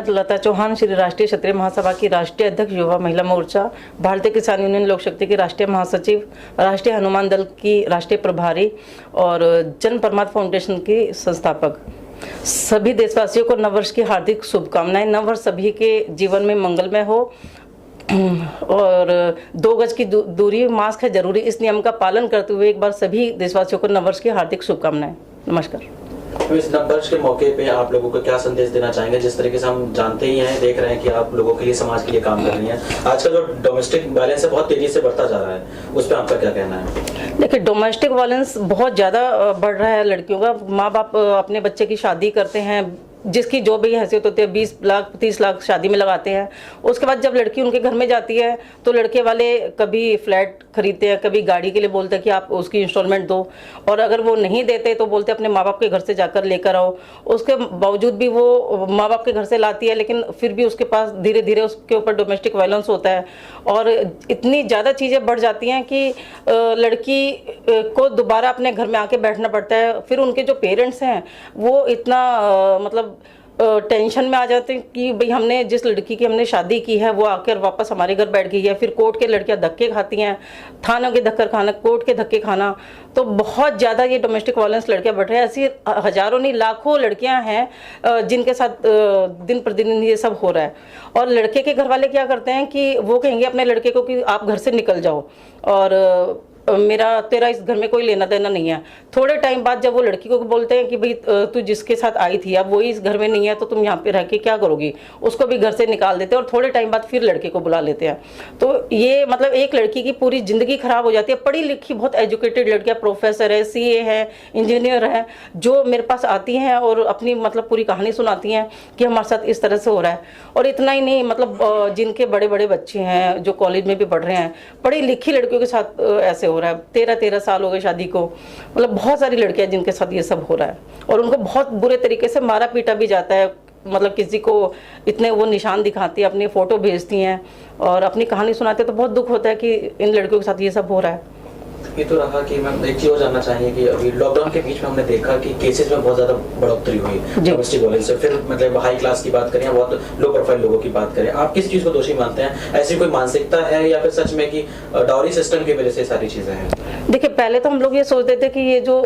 श्रीमती लता चौहान, श्री राष्ट्रीय क्षत्रिय महासभा की राष्ट्रीय अध्यक्ष, युवा महिला मोर्चा, भारतीय किसान यूनियन लोक शक्ति की राष्ट्रीय महासचिव, राष्ट्रीय हनुमान दल की राष्ट्रीय प्रभारी और जन परमात्मा फाउंडेशन की संस्थापक। सभी देशवासियों को नववर्ष की हार्दिक शुभकामनाएं। नववर्ष सभी के जीवन में मंगलमय हो और 2 गज की दूरी, मास्क है जरूरी, इस नियम का पालन करते हुए एक बार सभी देशवासियों को नववर्ष की हार्दिक शुभकामनाएं। नमस्कार। तो इस नववर्ष के मौके पे आप लोगों को क्या संदेश देना चाहेंगे? जिस तरीके से हम जानते ही हैं, देख रहे हैं कि आप लोगों के लिए, समाज के लिए काम कर रही हैं। आजकल जो डोमेस्टिक वायलेंस है बहुत तेजी से बढ़ता जा रहा है, उस पर आपका क्या कहना है? देखिए, डोमेस्टिक वायलेंस बहुत ज़्यादा बढ़ रहा है। लड़कियों का, माँ बाप अपने बच्चे की शादी करते हैं, जिसकी जो भी हैसियत होती है, 20 लाख 30 लाख शादी में लगाते हैं। उसके बाद जब लड़की उनके घर में जाती है तो लड़के वाले कभी फ्लैट खरीदते हैं, कभी गाड़ी के लिए बोलते हैं कि आप उसकी इंस्टॉलमेंट दो, और अगर वो नहीं देते तो बोलते अपने माँ बाप के घर से जाकर लेकर आओ। उसके बावजूद भी वो माँ बाप के घर से लाती है, लेकिन फिर भी उसके पास धीरे धीरे उसके ऊपर डोमेस्टिक वायलेंस होता है और इतनी ज़्यादा चीज़ें बढ़ जाती हैं कि लड़की को दोबारा अपने घर में आके बैठना पड़ता है। फिर उनके जो पेरेंट्स हैं वो इतना मतलब टेंशन में आ जाते हैं कि भाई हमने जिस लड़की की हमने शादी की है वो आकर वापस हमारे घर बैठ गई है। फिर कोर्ट के लड़कियां धक्के खाती हैं, थानों के धक्के खाना, कोर्ट के धक्के खाना। तो बहुत ज़्यादा ये डोमेस्टिक वायलेंस लड़कियां बढ़ रही हैं। ऐसी हजारों नहीं लाखों लड़कियां हैं जिनके साथ दिन प्रतिदिन ये सब हो रहा है। और लड़के के घर वाले क्या करते हैं कि वो कहेंगे अपने लड़के को कि आप घर से निकल जाओ और तेरा इस घर में कोई लेना देना नहीं है। थोड़े टाइम बाद जब वो लड़की को बोलते हैं कि भाई तू जिसके साथ आई थी अब वही इस घर में नहीं है तो तुम यहाँ पे रह के क्या करोगी, उसको भी घर से निकाल देते हैं और थोड़े टाइम बाद फिर लड़के को बुला लेते हैं। तो ये मतलब एक लड़की की पूरी ज़िंदगी खराब हो जाती है। पढ़ी लिखी बहुत एजुकेटेड लड़कियाँ, प्रोफेसर है, CA है, इंजीनियर है, जो मेरे पास आती हैं और अपनी मतलब पूरी कहानी सुनाती हैं कि हमारे साथ इस तरह से हो रहा है। और इतना ही नहीं, मतलब जिनके बड़े बड़े बच्चे हैं जो कॉलेज में भी पढ़ रहे हैं, पढ़ी लिखी लड़कियों के साथ ऐसे हो रहा है। 13 साल हो गए शादी को। मतलब बहुत सारी लड़कियां जिनके साथ ये सब हो रहा है और उनको बहुत बुरे तरीके से मारा पीटा भी जाता है। मतलब किसी को इतने वो निशान दिखाती है, अपनी फ़ोटो भेजती हैं और अपनी कहानी सुनाते हैं। तो बहुत दुख होता है कि इन लड़कियों के साथ ये सब हो रहा है। ये तो रहा कि मैम एक चीज़ और जानना चाहिए कि अभी लॉकडाउन के बीच में हमने देखा कि केसेस में बहुत ज़्यादा बढ़ोतरी हुई डोमेस्टिक वायलेंस से। फिर मतलब हाई क्लास की बात करें, बहुत लो प्रोफाइल लोगों की बात करें, आप किस चीज़ को दोषी मानते हैं? ऐसी कोई मानसिकता है या फिर सच में कि डाउरी सिस्टम की वजह से सारी चीज़ें हैं? देखिए, पहले तो हम लोग ये सोचते थे कि ये जो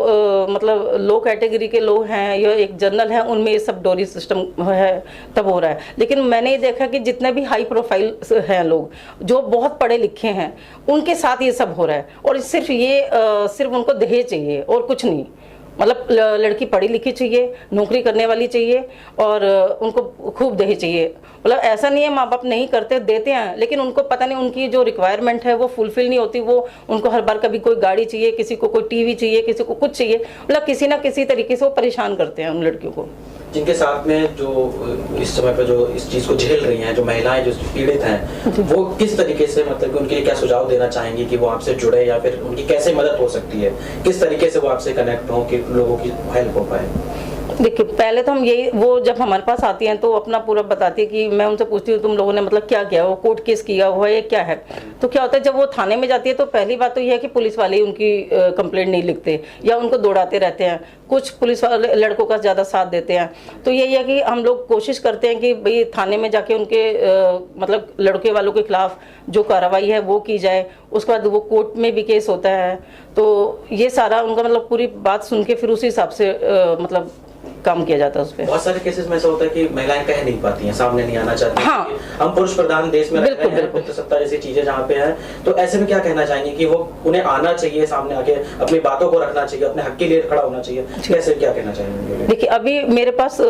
मतलब लो कैटेगरी के लोग हैं, ये एक जनरल है, उनमें ये सब डोरी सिस्टम है तब हो रहा है। लेकिन मैंने ये देखा कि जितने भी हाई प्रोफाइल हैं लोग जो बहुत पढ़े लिखे हैं, उनके साथ ये सब हो रहा है। और सिर्फ उनको दहेज चाहिए और कुछ नहीं। मतलब लड़की पढ़ी लिखी चाहिए, नौकरी करने वाली चाहिए और उनको खूब दहेज चाहिए। मतलब ऐसा नहीं है माँ बाप नहीं करते, देते हैं, लेकिन उनको पता नहीं उनकी जो रिक्वायरमेंट है वो फुलफिल नहीं होती। वो उनको हर बार कभी कोई गाड़ी चाहिए, किसी को कोई टीवी चाहिए, किसी को कुछ चाहिए। मतलब किसी ना किसी तरीके से वो परेशान करते हैं उन लड़कियों को। जिनके साथ में जो इस समय पे जो इस चीज़ को झेल रही हैं, जो महिलाएं जो पीड़ित हैं, वो किस तरीके से, मतलब कि उनके लिए क्या सुझाव देना चाहेंगी कि वो आपसे जुड़े या फिर उनकी कैसे मदद हो सकती है? किस तरीके से वो आपसे कनेक्ट हों कि लोगों की हेल्प हो पाए? देखिए, पहले तो हम वो जब हमारे पास आती हैं तो अपना पूरा बताती है कि मैं उनसे पूछती हूँ तुम लोगों ने मतलब क्या किया, वो कोर्ट केस किया हुआ है, ये क्या है। तो क्या होता है जब वो थाने में जाती है तो पहली बात तो ये है कि पुलिस वाले ही उनकी कंप्लेंट नहीं लिखते या उनको दौड़ाते रहते हैं। कुछ पुलिस वाले लड़कों का ज़्यादा साथ देते हैं। तो यही है कि हम लोग कोशिश करते हैं कि भाई थाने में जाके उनके मतलब लड़के वालों के खिलाफ जो कार्रवाई है वो की जाए। उसके बाद वो कोर्ट में भी केस होता है। तो ये सारा उनका मतलब पूरी बात सुन के फिर उसी हिसाब से मतलब काम किया जाता है उस पर। बहुत सारे केसेस में ऐसा होता है कि महिलाएं कह नहीं पाती हैं, सामने नहीं आना चाहती। हाँ। हम पुरुष प्रधान देश में रहते हैं, पितृसत्ता जैसी चीजें जहाँ पे हैं, तो ऐसे में क्या कहना चाहेंगे कि वो उन्हें आना चाहिए, सामने आके अपनी बातों को रखना चाहिए, अपने हक के लिए खड़ा होना चाहिए? कैसे क्या कहना चाहेंगे? देखिए, अभी मेरे पास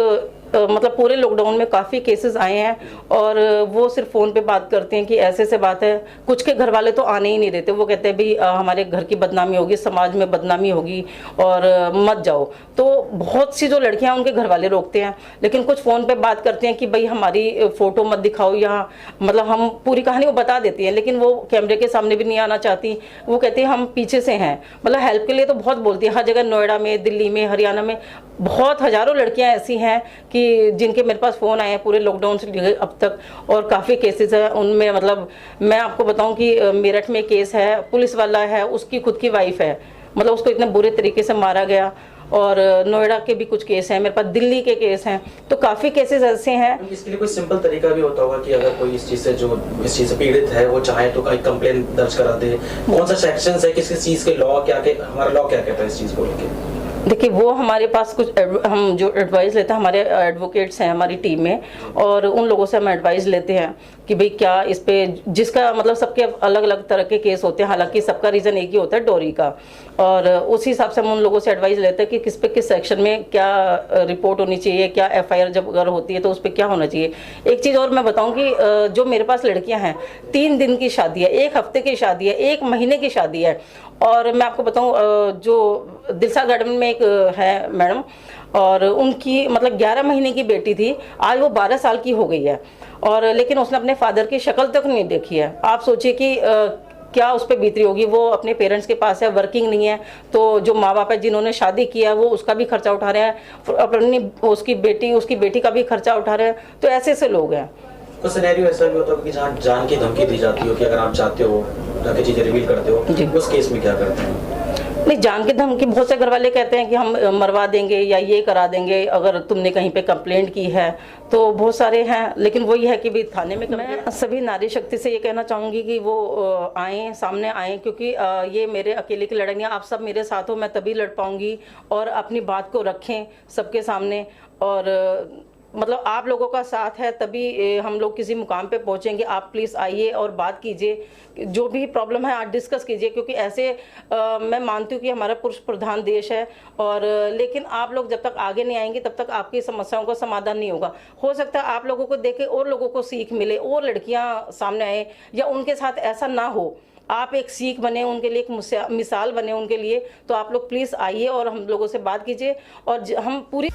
मतलब पूरे लॉकडाउन में काफ़ी केसेस आए हैं और वो सिर्फ फ़ोन पे बात करते हैं कि ऐसे से बात है। कुछ के घर वाले तो आने ही नहीं देते। वो कहते हैं भाई हमारे घर की बदनामी होगी, समाज में बदनामी होगी और मत जाओ। तो बहुत सी जो लड़कियां उनके घर वाले रोकते हैं, लेकिन कुछ फ़ोन पे बात करते हैं कि भाई हमारी फ़ोटो मत दिखाओ, या मतलब हम पूरी कहानी वो बता देती हैं, लेकिन वो कैमरे के सामने भी नहीं आना चाहती। वो कहती है हम पीछे से हैं। मतलब हेल्प के लिए तो बहुत बोलती है। हर जगह, नोएडा में, दिल्ली में, हरियाणा में बहुत हज़ारों लड़कियां ऐसी हैं कि जिनके मेरे पास फ़ोन आए हैं पूरे लॉकडाउन से लेकर अब तक। और काफ़ी केसेस हैं उनमें। मतलब मैं आपको बताऊं कि मेरठ में केस है, पुलिस वाला है, उसकी खुद की वाइफ है, मतलब उसको इतने बुरे तरीके से मारा गया और नोएडा के भी कुछ केस हैं मेरे पास, दिल्ली के केस हैं, तो काफ़ी केसेस ऐसे हैं। इसके लिए कोई सिंपल तरीका भी होता होगा कि अगर कोई इस चीज से पीड़ित है वो चाहे तो कोई कंप्लेन दर्ज करा दे, कौन सा सेक्शन है, किस चीज के लॉ क्या हमारा लॉ क्या कहता है इस चीज को लेकर? देखिए वो हमारे पास कुछ हम जो एडवाइस लेते हैं, हमारे एडवोकेट्स हैं हमारी टीम में, और उन लोगों से हम एडवाइस लेते हैं कि भाई क्या इस पे, जिसका मतलब सबके अलग अलग तरह के केस होते हैं, हालांकि सबका रीज़न एक ही होता है डोरी का, और उसी हिसाब से हम उन लोगों से एडवाइस लेते हैं कि किस पे किस सेक्शन में क्या रिपोर्ट होनी चाहिए, क्या एफआईआर जब अगर होती है तो उस पर क्या होना चाहिए। एक चीज़ और मैं बताऊँ कि जो मेरे पास लड़कियाँ हैं, 3 दिन की शादी है, 1 हफ्ते की शादी है, 1 महीने की शादी है, और मैं आपको बताऊं जो दिलसा गार्डन में एक है मैडम, और उनकी मतलब 11 महीने की बेटी थी, आज वो 12 साल की हो गई है, और लेकिन उसने अपने फादर की शक्ल तक नहीं देखी है। आप सोचिए कि क्या उस पर बीत रही होगी। वो अपने पेरेंट्स के पास है, वर्किंग नहीं है, तो जो माँ बाप है जिन्होंने शादी किया वो उसका भी खर्चा उठा रहे हैं, अपनी उसकी बेटी का भी खर्चा उठा रहे हैं, तो ऐसे ऐसे लोग हैं। कुछ सिनेरियो ऐसा भी होता है कि जहाँ जान की धमकी दी जाती हो कि अगर आप चाहते हो जाके चीजें रिवील करते हो, उस केस में क्या करते हैं? नहीं, जान की धमकी बहुत से घर वाले कहते हैं कि हम मरवा देंगे या ये करा देंगे अगर तुमने कहीं पे कंप्लेंट की है, तो बहुत सारे हैं, लेकिन वही है कि भी थाने में। मैं सभी नारी शक्ति से ये कहना चाहूँगी कि वो आएँ, सामने आएँ, क्योंकि ये मेरे अकेले की लड़ाई नहीं है, आप सब मेरे साथ हो, मैं तभी लड़ पाऊँगी, और अपनी बात को रखें सबके सामने, और मतलब आप लोगों का साथ है तभी हम लोग किसी मुकाम पे पहुंचेंगे। आप प्लीज़ आइए और बात कीजिए, जो भी प्रॉब्लम है आप डिस्कस कीजिए, क्योंकि ऐसे मैं मानती हूँ कि हमारा पुरुष प्रधान देश है, और लेकिन आप लोग जब तक आगे नहीं आएंगे तब तक आपकी समस्याओं का समाधान नहीं होगा। हो सकता है आप लोगों को देख के और लोगों को सीख मिले, और लड़कियाँ सामने आए, या उनके साथ ऐसा ना हो, आप एक सीख बने उनके लिए, एक मिसाल बने उनके लिए। तो आप लोग प्लीज़ आइए और हम लोगों से बात कीजिए, और हम पूरी